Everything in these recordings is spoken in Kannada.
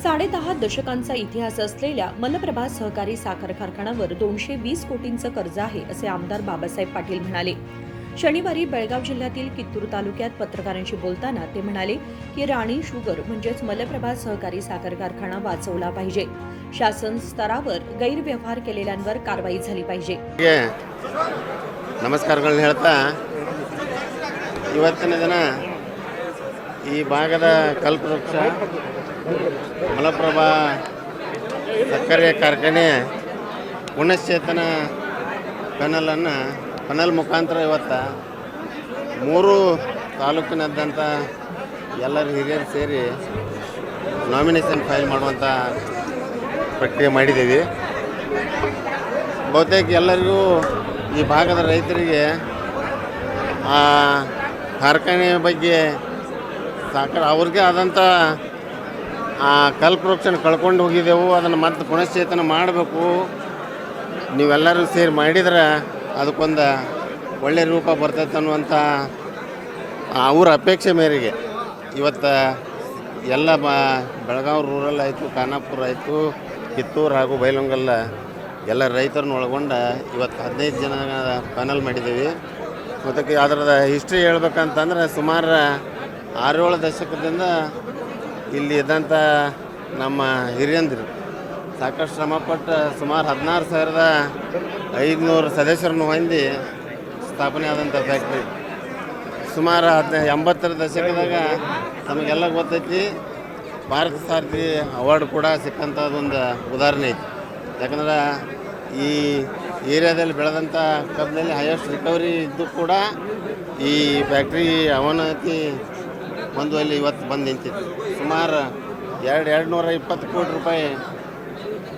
10.5 दशकांचा इतिहास असलेल्या मलप्रभा सहकारी साखर कारखान्यावर 220 कोटींचं कर्ज आहे, असे आमदार बाबासाहेब पाटील म्हणाले. शनिवारी बेळगाव जिल्ह्यातील कित्तूर तालुक्यात पत्रकारांशी बोलताना ते म्हणाले की राणी शुगर म्हणजेच मलप्रभा सहकारी साखर कारखाना वाचवला पाहिजे. शासन स्तरावर गैरव्यवहार केलेल्यांवर कारवाई झाली पाहिजे. ನಮಸ್ಕಾರಗಳನ್ನ ಹೇಳ್ತಾ ಇವತ್ತಿನ ದಿನ ಈ ಭಾಗದ ಕಲ್ಪವೃಕ್ಷ ಮಲಪ್ರಭಾ ಸಕ್ಕರೆ ಕಾರ್ಖಾನೆ ಪುನಶ್ಚೇತನ ಪನಲ್ ಮುಖಾಂತರ ಇವತ್ತು 3 ತಾಲೂಕಿನಾದ್ಯಂತ ಎಲ್ಲರೂ ಹಿರಿಯರು ಸೇರಿ ನಾಮಿನೇಷನ್ ಫೈಲ್ ಮಾಡುವಂಥ ಪ್ರಕ್ರಿಯೆ ಮಾಡಿದ್ದೀವಿ. ಬಹುತೇಕ ಎಲ್ಲರಿಗೂ ಈ ಭಾಗದ ರೈತರಿಗೆ ಆ ಕಾರ್ಖಾನೆ ಬಗ್ಗೆ ಅವ್ರಿಗೆ ಆದಂಥ ಆ ಕಲ್ಪವೃಕ್ಷನ ಕಳ್ಕೊಂಡು ಹೋಗಿದ್ದೆವು. ಅದನ್ನು ಮತ್ತೆ ಪುನಶ್ಚೇತನ ಮಾಡಬೇಕು, ನೀವೆಲ್ಲರೂ ಸೇರಿ ಮಾಡಿದ್ರೆ ಅದಕ್ಕೊಂದು ಒಳ್ಳೆಯ ರೂಪ ಬರ್ತೈತೆ ಅನ್ನುವಂಥ ಅವ್ರ ಅಪೇಕ್ಷೆ ಮೇರೆಗೆ ಇವತ್ತು ಎಲ್ಲ ಬೆಳಗಾವಿ ರೂರಲ್ ಆಯಿತು, ಖಾನಾಪುರ ಆಯಿತು, ಕಿತ್ತೂರು ಹಾಗೂ ಬೈಲಹೊಂಗಲ ಎಲ್ಲ ರೈತರನ್ನ ಒಳಗೊಂಡು ಇವತ್ತು 15 ಜನ ಪ್ಯಾನಲ್ ಮಾಡಿದ್ದೀವಿ. ಮತ್ತು ಅದರದ ಹಿಸ್ಟ್ರಿ ಹೇಳ್ಬೇಕಂತಂದ್ರೆ ಸುಮಾರು 6-7 ದಶಕದಿಂದ ಇಲ್ಲಿ ಇದ್ದಂಥ ನಮ್ಮ ಹಿರಿಯಂದಿರು ಸಾಕಷ್ಟು ಶ್ರಮಪಟ್ಟು ಸುಮಾರು 16,500 ಸದಸ್ಯರನ್ನು ಹೊಂದಿ ಸ್ಥಾಪನೆ ಆದಂಥ ಫ್ಯಾಕ್ಟ್ರಿ. ಸುಮಾರು 80ರ ದಶಕದಾಗ ನಮಗೆಲ್ಲ ಗೊತ್ತೈತಿ, ಭಾರತ ಸಾರಥಿ ಅವಾರ್ಡ್ ಕೂಡ ಸಿಕ್ಕಂಥದ್ದೊಂದು ಉದಾಹರಣೆ ಐತಿ. ಯಾಕಂದ್ರೆ ಈ ಏರಿಯಾದಲ್ಲಿ ಬೆಳೆದಂಥ ಕಬ್ಬಿನಲ್ಲಿ ಹೈಯೆಸ್ಟ್ ರಿಕವರಿ ಇದ್ದು ಕೂಡ ಈ ಫ್ಯಾಕ್ಟ್ರಿ ಅವನತಿ ಒಂದುವಲ್ಲಿ ಇವತ್ತು ಬಂದು ನಿಂತಿತ್ತು. ಸುಮಾರು 220 ಕೋಟಿ ರೂಪಾಯಿ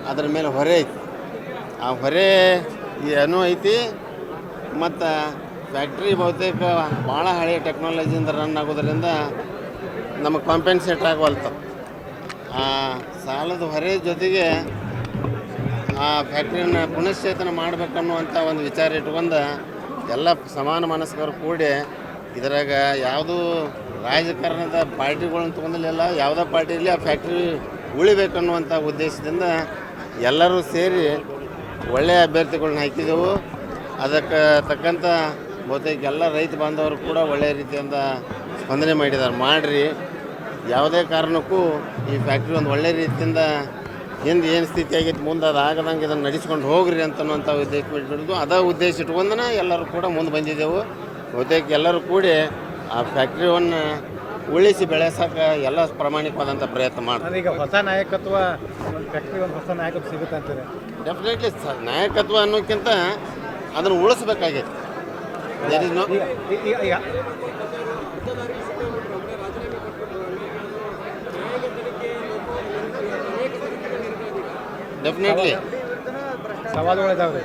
ಅದರ ಮೇಲೆ ಹೊರೆ ಐತಿ. ಆ ಹೊರೆ ಏನೂ ಐತಿ. ಮತ್ತು ಫ್ಯಾಕ್ಟ್ರಿ ಬಹುತೇಕ ಭಾಳ ಹಳೆಯ ಟೆಕ್ನಾಲಜಿಯಿಂದ ರನ್ ಆಗೋದ್ರಿಂದ ನಮಗೆ ಕಾಂಪೆನ್ಸೇಟ್ ಆಗವಲ್ತು. ಆ ಸಾಲದ ಹೊರೆ ಜೊತೆಗೆ ಆ ಫ್ಯಾಕ್ಟ್ರಿಯನ್ನು ಪುನಶ್ಚೇತನ ಮಾಡಬೇಕನ್ನುವಂಥ ಒಂದು ವಿಚಾರ ಇಟ್ಕೊಂಡು ಎಲ್ಲ ಸಮಾನ ಮನಸ್ಕರು ಕೂಡಿ ಇದರಾಗ ಯಾವುದೂ ರಾಜಕಾರಣದ ಪಾರ್ಟಿಗಳನ್ನ ತೊಗೊಂಡಿಲ್ಲ, ಯಾವುದೇ ಪಾರ್ಟಿ ಇರಲಿ ಆ ಫ್ಯಾಕ್ಟ್ರಿ ಉಳಿಬೇಕನ್ನುವಂಥ ಉದ್ದೇಶದಿಂದ ಎಲ್ಲರೂ ಸೇರಿ ಒಳ್ಳೆಯ ಅಭ್ಯರ್ಥಿಗಳನ್ನ ಹಾಕಿದೆವು. ಅದಕ್ಕೆ ತಕ್ಕಂಥ ಬಹುತೇಕ ಎಲ್ಲ ರೈತ ಬಾಂಧವರು ಕೂಡ ಒಳ್ಳೆಯ ರೀತಿಯಿಂದ ಸ್ಪಂದನೆ ಮಾಡಿದ್ದಾರೆ. ಮಾಡಿರಿ, ಯಾವುದೇ ಕಾರಣಕ್ಕೂ ಈ ಫ್ಯಾಕ್ಟ್ರಿ ಒಂದು ಒಳ್ಳೆಯ ರೀತಿಯಿಂದ ಹಿಂದೆ ಏನು ಸ್ಥಿತಿ ಆಗೈತೆ ಮುಂದೆ ಅದು ಆಗದಂಗೆ ಇದನ್ನು ನಡೆಸ್ಕೊಂಡು ಹೋಗ್ರಿ ಅಂತನ್ನುವಂಥ ಉದ್ದೇಶ ಇಟ್ಬಿಟ್ಟು ಉದ್ದೇಶ ಇಟ್ಕೊಂಡನ ಎಲ್ಲರೂ ಕೂಡ ಮುಂದೆ ಬಂದಿದ್ದೆವು. ಬಹುತೇಕ ಎಲ್ಲರೂ ಕೂಡಿ ಆ ಫ್ಯಾಕ್ಟ್ರಿಯನ್ನು ಉಳಿಸಿ ಬೆಳೆಸೋಕೆ ಎಲ್ಲ ಪ್ರಾಮಾಣಿಕವಾದಂಥ ಪ್ರಯತ್ನ ಮಾಡ್ತಾರೆ. ಈಗ ಹೊಸ ನಾಯಕತ್ವ ಫ್ಯಾಕ್ಟ್ರಿ ಒಂದು ಹೊಸ ನಾಯಕತ್ವ ಸಿಗುತ್ತೆ ಅಂತಾರೆ. ಡೆಫಿನೆಟ್ಲಿ ನಾಯಕತ್ವ ಅನ್ನೋಕ್ಕಿಂತ ಅದನ್ನು ಉಳಿಸ್ಬೇಕಾಗೈತೆ. ಡೆಫಿನೆಟ್ಲಿ ಸವಾಲುಗಳಿದ್ದಾವೆ.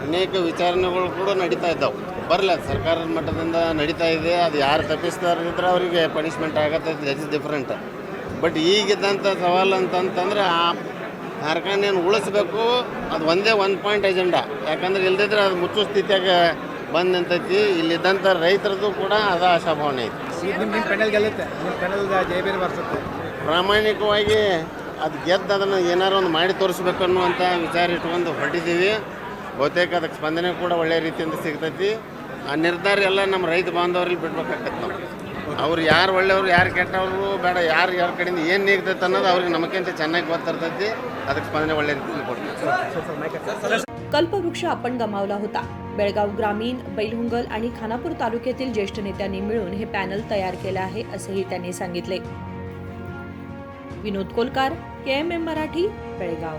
ಅನೇಕ ವಿಚಾರಣೆಗಳು ಕೂಡ ನಡೀತಾ ಇದ್ದಾವೆ. ಬರಲ್ಲ, ಸರ್ಕಾರದ ಮಟ್ಟದಿಂದ ನಡೀತಾ ಇದೆ. ಅದು ಯಾರು ತಪ್ಪಿಸ್ತಾರಿದ್ರೆ ಅವರಿಗೆ ಪನಿಷ್ಮೆಂಟ್ ಆಗತ್ತೆ, ದಟ್ ಇಸ್ ಡಿಫ್ರೆಂಟ್. ಬಟ್ ಈಗಿದ್ದಂಥ ಸವಾಲು ಅಂತಂತಂದರೆ ಆ ಕಾರ್ಖಾನೆಯನ್ನು ಉಳಿಸ್ಬೇಕು. ಅದು ಒಂದೇ 1 ಪಾಯಿಂಟ್ ಎಜೆಂಡಾ. ಯಾಕಂದ್ರೆ ಇಲ್ದಿದ್ರೆ ಅದು ಮುಚ್ಚೋ ಸ್ಥಿತಿಯಾಗ ಬಂದು ನಿಂತೈತಿ. ಇಲ್ಲಿದ್ದಂಥ ರೈತರದ್ದು ಕೂಡ ಅದು ಆಶಾಭಾವನೆ ಐತಿ. ನಿಮ್ಮ ಪೆನಲ್ ಗೆಲ್ಲುತ್ತೆ, ನಿಮ್ಮ ಪೆನಲ್ ಜಯಬೇರಿ ಬರ್ಸುತ್ತೆ. ಪ್ರಾಮಾಣಿಕವಾಗಿ ಅದು ಗೆದ್ದು ಅದನ್ನು ಏನಾರು ಒಂದು ಮಾಡಿ ತೋರಿಸ್ಬೇಕು ಅನ್ನುವಂಥ ವಿಚಾರ ಇಟ್ಕೊಂಡು ಹೊರಟಿದ್ದೀವಿ. ಬಹುತೇಕ ಅದಕ್ಕೆ ಸ್ಪಂದನೆ ಕೂಡ ಒಳ್ಳೆಯ ರೀತಿಯಿಂದ ಸಿಗ್ತೈತಿ. ಆ ನಿರ್ಧಾರ ಎಲ್ಲ ನಮ್ಮ ರೈತ ಬಾಂಧವರಿಗೆ ಬಿಡ್ಬೇಕಾಗತ್ತೆ. ನಾವು ಅವ್ರು ಯಾರು ಒಳ್ಳೆಯವರು ಯಾರು ಕೆಟ್ಟವರು ಬೇಡ, ಯಾರ ಕಡೆಯಿಂದ ಏನು ನೀಗ್ತೈತೆ ಅನ್ನೋದು ಅವ್ರಿಗೆ ನಮಗಿಂತ ಚೆನ್ನಾಗಿ ಗೊತ್ತಿರ್ತೈತಿ. ಅದಕ್ಕೆ ಸ್ಪಂದನೆ ಒಳ್ಳೆಯ ರೀತಿಯಲ್ಲಿ ಕೊಡ್ತೀವಿ. कल्पवृक्ष आपण गमावला होता. बेळगाव ग्रामीण, बैलहೊಂಗಲ आणि खानापूर तालुक्यातील ज्येष्ठ नेत्यांनी मिळून हे पॅनल तयार केले आहे, असेही त्यांनी सांगितले. विनोद कोलकार, KMM मराठी, बेळगाव.